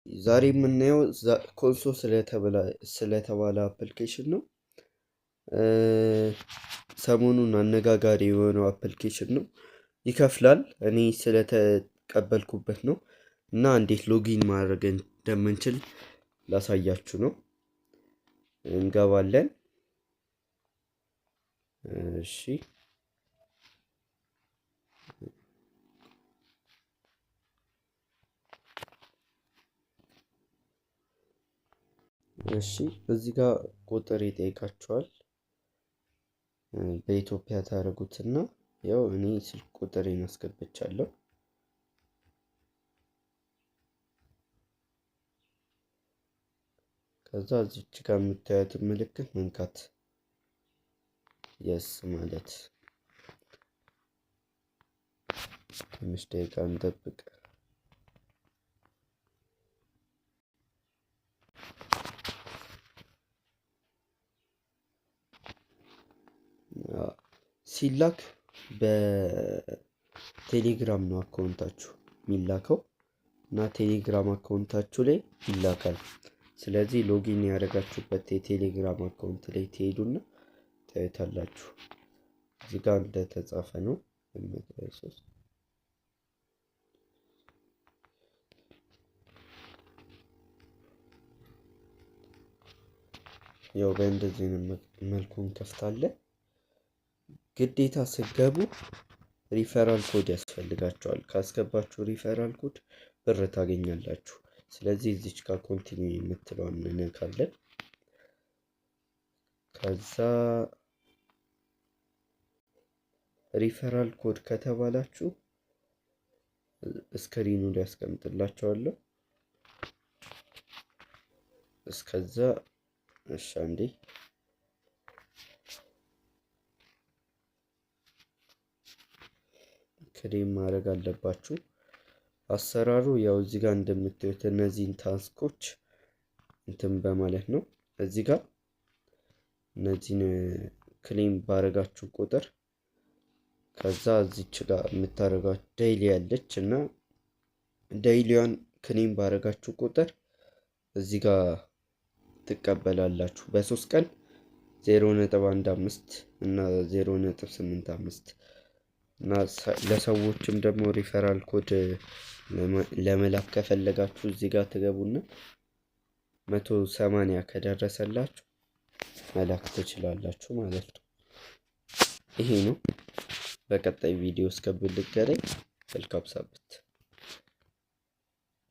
ዛሬ የምናየው ኮንሶ ስለተባለ አፕሊኬሽን ነው። ሰሞኑን አነጋጋሪ የሆነው አፕሊኬሽን ነው። ይከፍላል። እኔ ስለተቀበልኩበት ነው እና እንዴት ሎጊን ማድረግ እንደምንችል ላሳያችሁ ነው። እንገባለን። እሺ እዚህ ጋር ቁጥር ይጠይቃችኋል። በኢትዮጵያ ታደርጉትና ያው እኔ ስልክ ቁጥሬን አስገብቻለሁ። ከዛ እዚች ጋር የምታዩትን ምልክት መንካት የስ ማለት ትንሽ ደቂቃ እንጠብቅ። ሲላክ በቴሌግራም ነው አካውንታችሁ የሚላከው እና ቴሌግራም አካውንታችሁ ላይ ይላካል። ስለዚህ ሎጊን ያደረጋችሁበት የቴሌግራም አካውንት ላይ ትሄዱና ታዩታላችሁ። እዚህ ጋር እንደተጻፈ ነው። ያው በእንደዚህ መልኩ እንከፍታለን። ግዴታ ስትገቡ ሪፈራል ኮድ ያስፈልጋችኋል። ካስገባችሁ ሪፈራል ኮድ ብር ታገኛላችሁ። ስለዚህ እዚች ጋር ኮንቲኒው የምትለውን እንነካለን። ከዛ ሪፈራል ኮድ ከተባላችሁ ስክሪኑ ላይ ያስቀምጥላችኋለሁ። እስከዛ እሺ አንዴ ክሌም ማድረግ አለባችሁ። አሰራሩ ያው እዚህ ጋር እንደምታዩት እነዚህን ታስኮች እንትን በማለት ነው። እዚህ ጋር እነዚህን ክሌም ባረጋችሁ ቁጥር ከዛ እዚች ጋር የምታረጋችሁ ዴይሊ ያለች እና ዴይሊዋን ክሌም ባረጋችሁ ቁጥር እዚህ ጋር ትቀበላላችሁ። በ3 ቀን 0.15 እና 0.85 እና ለሰዎችም ደግሞ ሪፈራል ኮድ ለመላክ ከፈለጋችሁ እዚህ ጋር ትገቡና 180 ከደረሰላችሁ መላክ ትችላላችሁ ማለት ነው። ይሄ ነው። በቀጣይ ቪዲዮ እስከምንገናኝ መልካም ሳምንት።